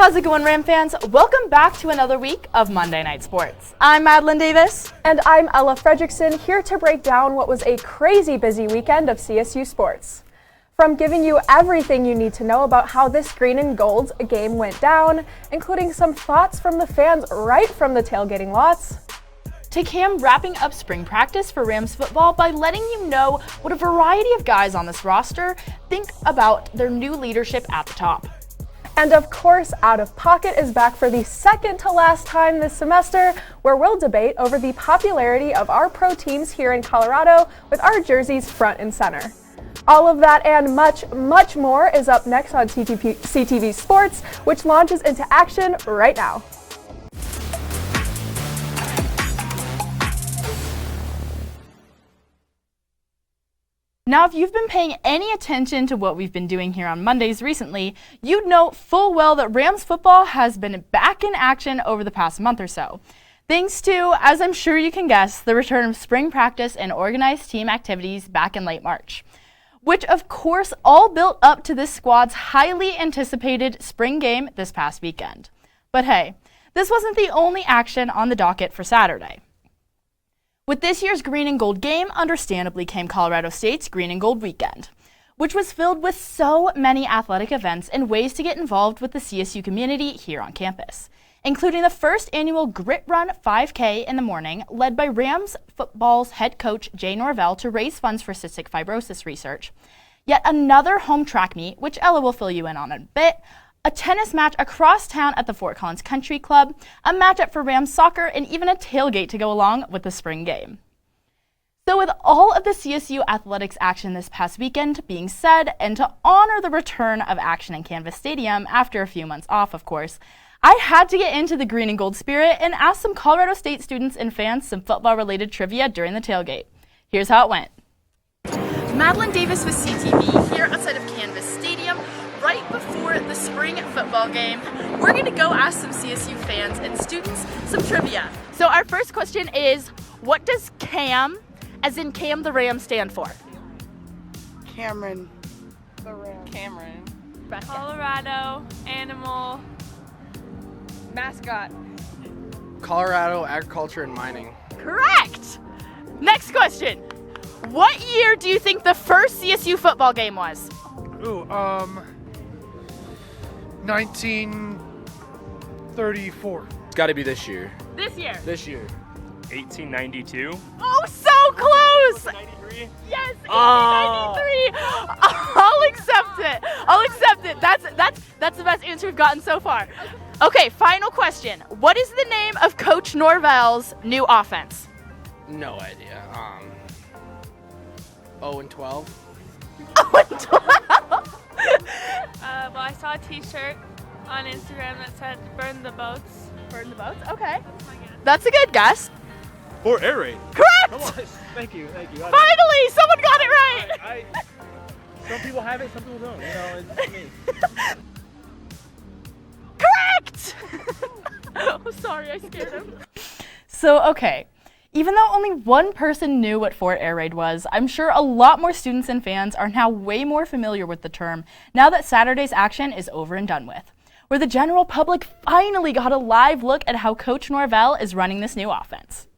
How's it going, Ram fans? Welcome back to another week of Monday Night Sports. I'm Madeline Davis. And I'm Ella Fredrikson, here to break down what was a crazy busy weekend of CSU sports. From giving you everything you need to know about how this green and gold game went down, including some thoughts from the fans right from the tailgating lots, to Cam wrapping up spring practice for Rams football by letting you know what a variety of guys on this roster think about their new leadership at the top. And of course, Out of Pocket is back for the second to last time this semester, where we'll debate over the popularity of our pro teams here in Colorado with our jerseys front and center. All of that and much, much more is up next on CTV Sports, which launches into action right now. Now, if you've been paying any attention to what we've been doing here on Mondays recently, you'd know full well that Rams football has been back in action over the past month or so. Thanks to, as I'm sure you can guess, the return of spring practice and organized team activities back in late March, which of course all built up to this squad's highly anticipated spring game this past weekend. But hey, this wasn't the only action on the docket for Saturday. With this year's Green and Gold game, understandably came Colorado State's Green and Gold weekend, which was filled with so many athletic events and ways to get involved with the CSU community here on campus, including the first annual Grit Run 5K in the morning, led by Rams football's head coach Jay Norvell to raise funds for cystic fibrosis research, yet another home track meet, which Ella will fill you in on in a bit, a tennis match across town at the Fort Collins Country Club, a matchup for Rams soccer, and even a tailgate to go along with the spring game. So with all of the CSU athletics action this past weekend being said, and to honor the return of action in Canvas Stadium after a few months off, of course, I had to get into the green and gold spirit and ask some Colorado State students and fans some football-related trivia during the tailgate. Here's how it went. Madeline Davis with CTV here outside of Canvas Stadium, right before the spring football game. We're going to go ask some CSU fans and students some trivia. So our first question is, what does CAM, as in Cam the Ram, stand for? Cameron. The Ram. Cameron. Colorado Animal Mascot. Colorado Agriculture and Mining. Correct! Next question. What year do you think the first CSU football game was? 1934. It's got to be this year. This year. This year. 1892. Oh, so close! 93. Yes, 1893. I'll accept it. I'll accept it. That's the best answer we've gotten so far. Okay, final question. What is the name of Coach Norvell's new offense? No idea. 0-12. 0-12. Well, I saw a T-shirt on Instagram that said "Burn the boats." Burn the boats. Okay, that's a good guess. Or air raid. Correct. Come on. Thank you. Finally, someone got it right. Some people have it, some people don't. You know, it's me. Correct. Oh, sorry, I scared him. So, okay. Even though only one person knew what Fort Air Raid was, I'm sure a lot more students and fans are now way more familiar with the term now that Saturday's action is over and done with, where the general public finally got a live look at how Coach Norvell is running this new offense.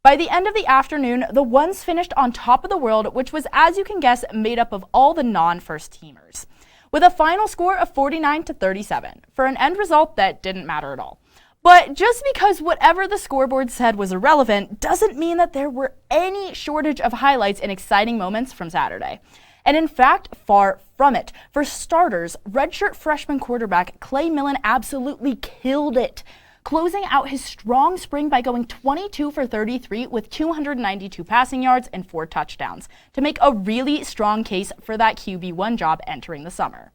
By the end of the afternoon, the ones finished on top of the world, which was, as you can guess, made up of all the non-first teamers, with a final score of 49-37, for an end result that didn't matter at all. But just because whatever the scoreboard said was irrelevant doesn't mean that there were any shortage of highlights and exciting moments from Saturday. And in fact, far from it. For starters, redshirt freshman quarterback Clay Millen absolutely killed it, closing out his strong spring by going 22 for 33 with 292 passing yards and 4 touchdowns to make a really strong case for that QB1 job entering the summer.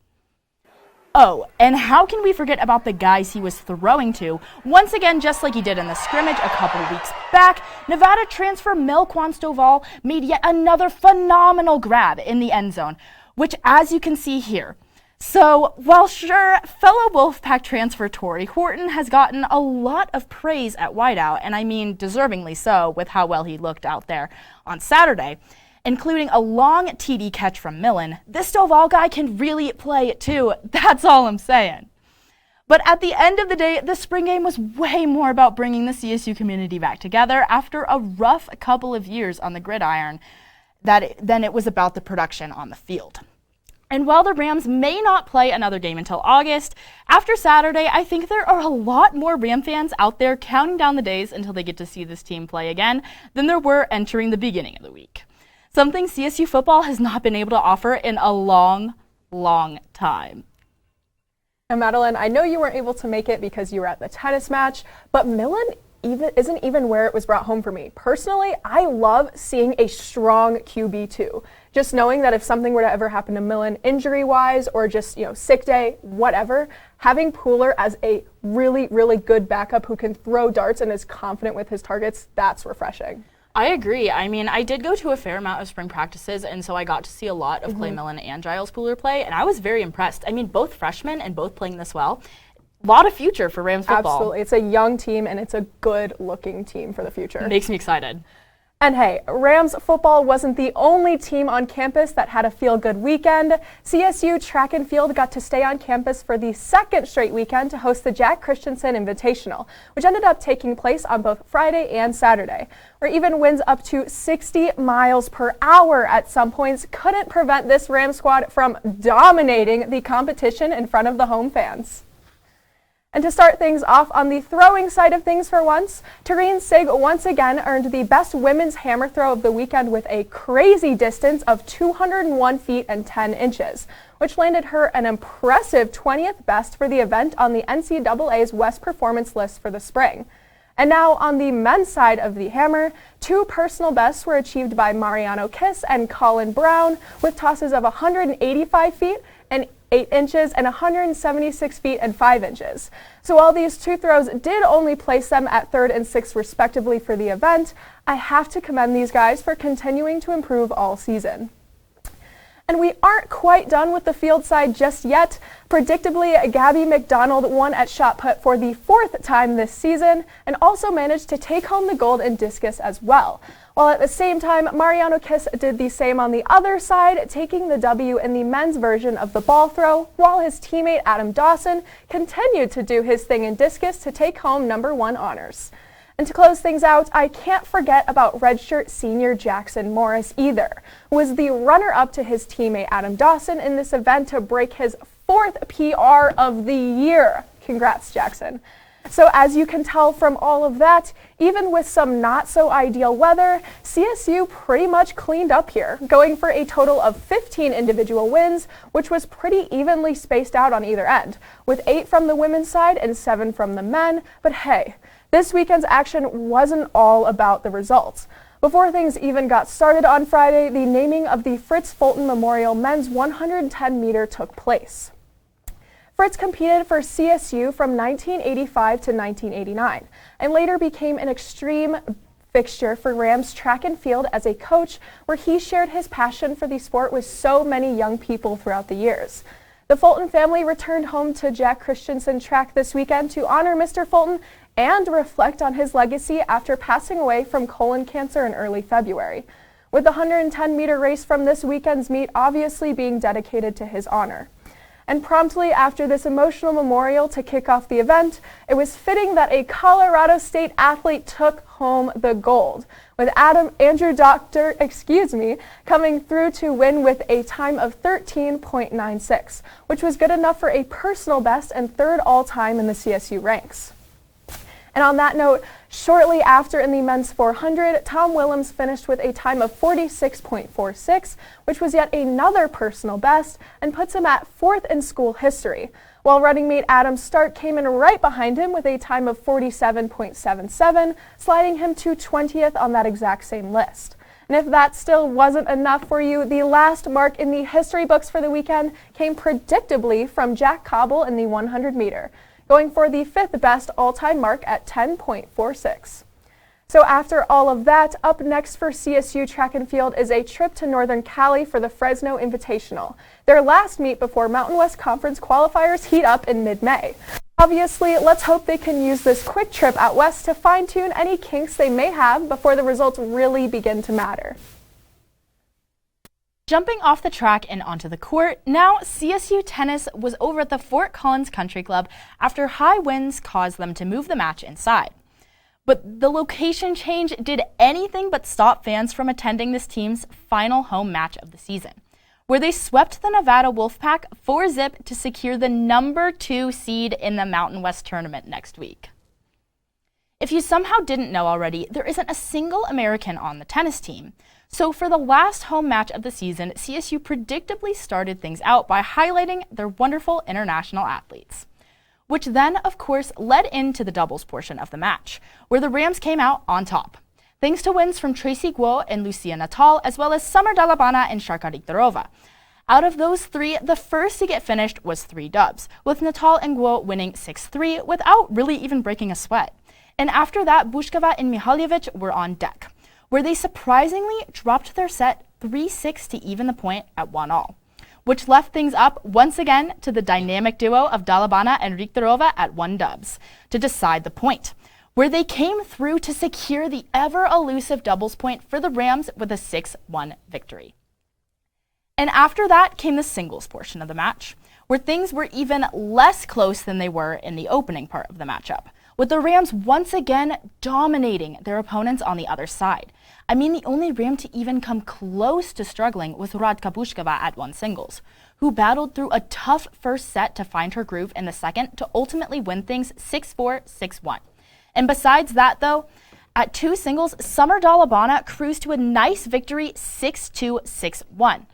Oh, and how can we forget about the guys he was throwing to? Once again, just like he did in the scrimmage a couple weeks back, Nevada transfer Melquan Stovall made yet another phenomenal grab in the end zone, which, as you can see here. So, while sure, fellow Wolfpack transfer Torrey Horton has gotten a lot of praise at wideout, and I mean deservingly so with how well he looked out there on Saturday, including a long TD catch from Millen, this Stovall guy can really play it too. That's all I'm saying. But at the end of the day, the spring game was way more about bringing the CSU community back together after a rough couple of years on the gridiron than it was about the production on the field. And while the Rams may not play another game until August, after Saturday, I think there are a lot more Ram fans out there counting down the days until they get to see this team play again than there were entering the beginning of the week. Something CSU football has not been able to offer in a long, long time. And Madeline, I know you weren't able to make it because you were at the tennis match, but Millen isn't even where it was brought home for me. Personally, I love seeing a strong QB2. Just knowing that if something were to ever happen to Millen injury-wise or just, sick day, whatever, having Pooler as a really, really good backup who can throw darts and is confident with his targets, that's refreshing. I agree. I mean, I did go to a fair amount of spring practices, and so I got to see a lot of Clay Millen and Giles Pooler play, and I was very impressed. I mean, both freshmen and both playing this well. A lot of future for Rams football. Absolutely. It's a young team, and it's a good-looking team for the future. Makes me excited. And hey, Rams football wasn't the only team on campus that had a feel-good weekend. CSU track and field got to stay on campus for the second straight weekend to host the Jack Christiansen Invitational, which ended up taking place on both Friday and Saturday, where even winds up to 60 miles per hour at some points couldn't prevent this Rams squad from dominating the competition in front of the home fans. And to start things off on the throwing side of things for once, Tareen Sig once again earned the best women's hammer throw of the weekend with a crazy distance of 201 feet and 10 inches, which landed her an impressive 20th best for the event on the NCAA's West Performance list for the spring. And now on the men's side of the hammer, 2 personal bests were achieved by Mariano Kiss and Colin Brown with tosses of 185 feet and 8 inches and 176 feet and 5 inches. So while these 2 throws did only place them at 3rd and 6th respectively for the event, I have to commend these guys for continuing to improve all season. And we aren't quite done with the field side just yet. Predictably, Gabby McDonald won at shot put for the 4th time this season and also managed to take home the gold in discus as well. While at the same time, Mariano Kiss did the same on the other side, taking the W in the men's version of the ball throw, while his teammate Adam Dawson continued to do his thing in discus to take home #1 honors. And to close things out, I can't forget about redshirt senior Jackson Morris either, who was the runner-up to his teammate Adam Dawson in this event to break his 4th PR of the year. Congrats, Jackson. So as you can tell from all of that, even with some not so ideal weather, CSU pretty much cleaned up here, going for a total of 15 individual wins, which was pretty evenly spaced out on either end, with 8 from the women's side and 7 from the men. But hey, this weekend's action wasn't all about the results. Before things even got started on Friday, the naming of the Fritz Fulton Memorial Men's 110-meter took place. Fritz competed for CSU from 1985 to 1989, and later became an extreme fixture for Rams track and field as a coach, where he shared his passion for the sport with so many young people throughout the years. The Fulton family returned home to Jack Christiansen track this weekend to honor Mr. Fulton and reflect on his legacy after passing away from colon cancer in early February, with the 110-meter race from this weekend's meet obviously being dedicated to his honor. And promptly after this emotional memorial to kick off the event, it was fitting that a Colorado State athlete took home the gold, with Andrew Doctor coming through to win with a time of 13.96, which was good enough for a personal best and 3rd all-time in the CSU ranks. And on that note, shortly after in the men's 400, Tom Willems finished with a time of 46.46, which was yet another personal best and puts him at 4th in school history, while running mate Adam Stark came in right behind him with a time of 47.77, sliding him to 20th on that exact same list. And if that still wasn't enough for you, the last mark in the history books for the weekend came predictably from Jack Cobble in the 100-meter. Going for the 5th best all-time mark at 10.46. So after all of that, up next for CSU track and field is a trip to Northern Cali for the Fresno Invitational, their last meet before Mountain West Conference qualifiers heat up in mid-May. Obviously, let's hope they can use this quick trip out west to fine-tune any kinks they may have before the results really begin to matter. Jumping off the track and onto the court, now CSU Tennis was over at the Fort Collins Country Club after high winds caused them to move the match inside. But the location change did anything but stop fans from attending this team's final home match of the season, where they swept the Nevada Wolfpack 4-0 to secure the number 2 seed in the Mountain West tournament next week. If you somehow didn't know already, there isn't a single American on the tennis team. So for the last home match of the season, CSU predictably started things out by highlighting their wonderful international athletes, which then, of course, led into the doubles portion of the match, where the Rams came out on top, thanks to wins from Tracy Guo and Lucia Natal, as well as Summer Dalabana and Sharka Diktarova. Out of those 3, the first to get finished was 3 dubs, with Natal and Guo winning 6-3 without really even breaking a sweat. And after that, Bushkova and Mihaljevic were on deck, where they surprisingly dropped their set 3-6 to even the point at 1-all, which left things up once again to the dynamic duo of Dalabana and Riktarova at 1 dubs to decide the point, where they came through to secure the ever-elusive doubles point for the Rams with a 6-1 victory. And after that came the singles portion of the match, where things were even less close than they were in the opening part of the matchup, with the Rams once again dominating their opponents on the other side. I mean, the only Ram to even come close to struggling was Radka Bushkova at 1 singles, who battled through a tough first set to find her groove in the second to ultimately win things 6-4, 6-1. And besides that, though, at 2 singles, Summer Dalabana cruised to a nice victory 6-2, 6-1.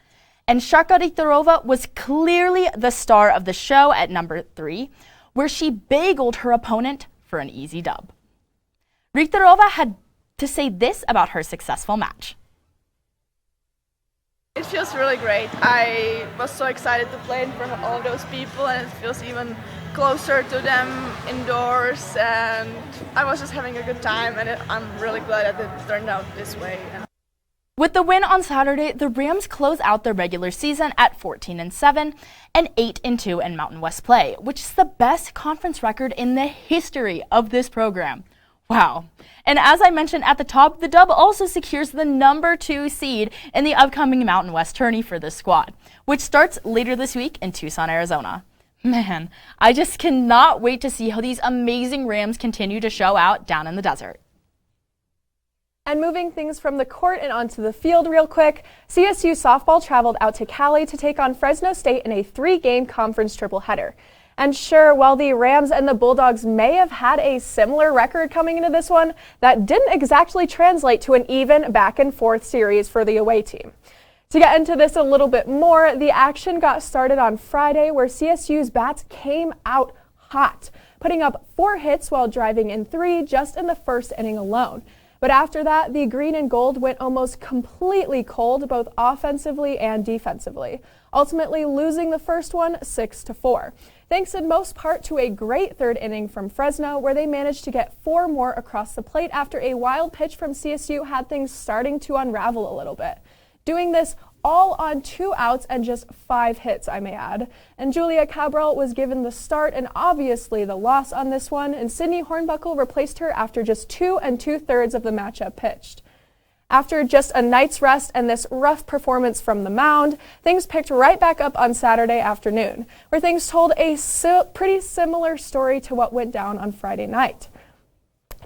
And Sharka Diktarova was clearly the star of the show at number 3, where she bageled her opponent for an easy dub. Riktarova had to say this about her successful match. It feels really great. I was so excited to play in front of all of those people, and it feels even closer to them indoors, and I was just having a good time, and I'm really glad that it turned out this way. With the win on Saturday, the Rams close out their regular season at 14-7 and 8-2 in Mountain West play, which is the best conference record in the history of this program. Wow. And as I mentioned at the top, the dub also secures the number 2 seed in the upcoming Mountain West tourney for this squad, which starts later this week in Tucson, Arizona. Man, I just cannot wait to see how these amazing Rams continue to show out down in the desert. And moving things from the court and onto the field real quick, CSU Softball traveled out to Cali to take on Fresno State in a 3-game conference triple-header. And sure, while the Rams and the Bulldogs may have had a similar record coming into this one, that didn't exactly translate to an even back-and-forth series for the away team. To get into this a little bit more, the action got started on Friday, where CSU's bats came out hot, putting up 4 hits while driving in 3 just in the first inning alone. But after that, the green and gold went almost completely cold, both offensively and defensively, ultimately losing the first one 6-4, thanks in most part to a great third inning from Fresno, where they managed to get 4 more across the plate after a wild pitch from CSU had things starting to unravel a little bit. Doing this all on 2 outs and just 5 hits, I may add. And Julia Cabral was given the start and obviously the loss on this one, and Sydney Hornbuckle replaced her after just 2 2/3 of the matchup pitched. After just a night's rest and this rough performance from the mound, things picked right back up on Saturday afternoon, where things told a pretty similar story to what went down on Friday night.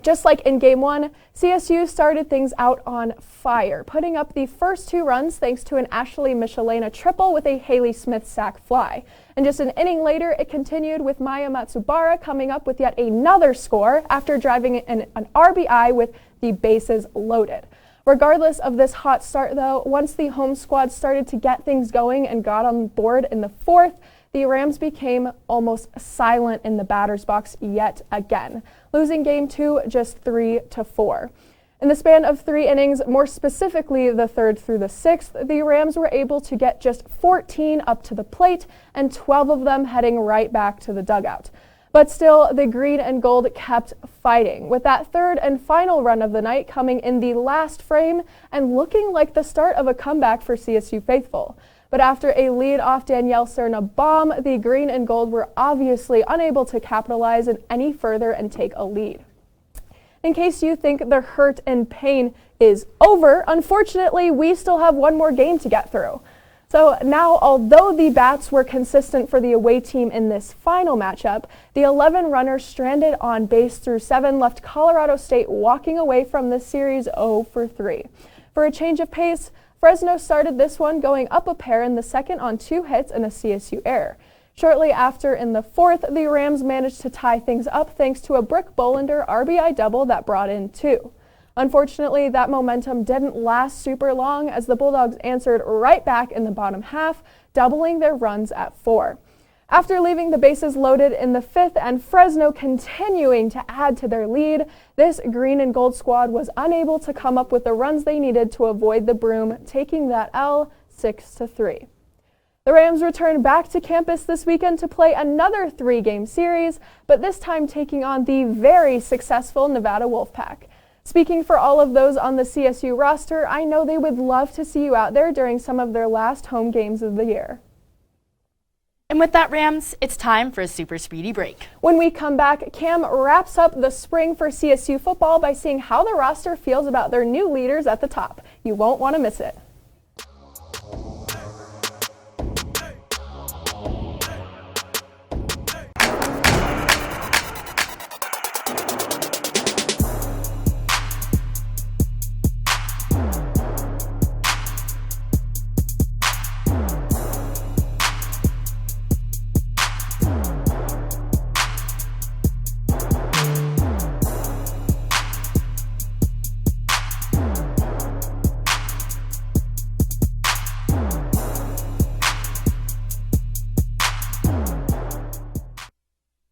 Just like in Game 1, CSU started things out on fire, putting up the first 2 runs thanks to an Ashley Michelena triple with a Haley Smith sac fly. And just an inning later, it continued with Maya Matsubara coming up with yet another score after driving in an RBI with the bases loaded. Regardless of this hot start, though, once the home squad started to get things going and got on board in the 4th, the Rams became almost silent in the batter's box yet again, losing Game 2 just 3-4. In the span of 3 innings, more specifically the 3rd through the 6th, the Rams were able to get just 14 up to the plate and 12 of them heading right back to the dugout. But still, the green and gold kept fighting, with that 3rd and final run of the night coming in the last frame and looking like the start of a comeback for CSU faithful. But after a lead-off Danielle Cerna bomb, the green and gold were obviously unable to capitalize any further and take a lead. In case you think the hurt and pain is over, unfortunately, we still have one more game to get through. So now, although the bats were consistent for the away team in this final matchup, the 11 runners stranded on base through 7 left Colorado State walking away from this series 0 for 3. For a change of pace, Fresno started this one going up a pair in the second on 2 hits and a CSU error. Shortly after, in the fourth, the Rams managed to tie things up thanks to a Brick Bolander RBI double that brought in 2. Unfortunately, that momentum didn't last super long as the Bulldogs answered right back in the bottom half, doubling their runs at 4. After leaving the bases loaded in the 5th and Fresno continuing to add to their lead, this green and gold squad was unable to come up with the runs they needed to avoid the Broom taking that L 6-3. The Rams returned back to campus this weekend to play another 3-game series, but this time taking on the very successful Nevada Wolfpack. Speaking for all of those on the CSU roster, I know they would love to see you out there during some of their last home games of the year. And with that, Rams, it's time for a super speedy break. When we come back, Cam wraps up the spring for CSU football by seeing how the roster feels about their new leaders at the top. You won't want to miss it.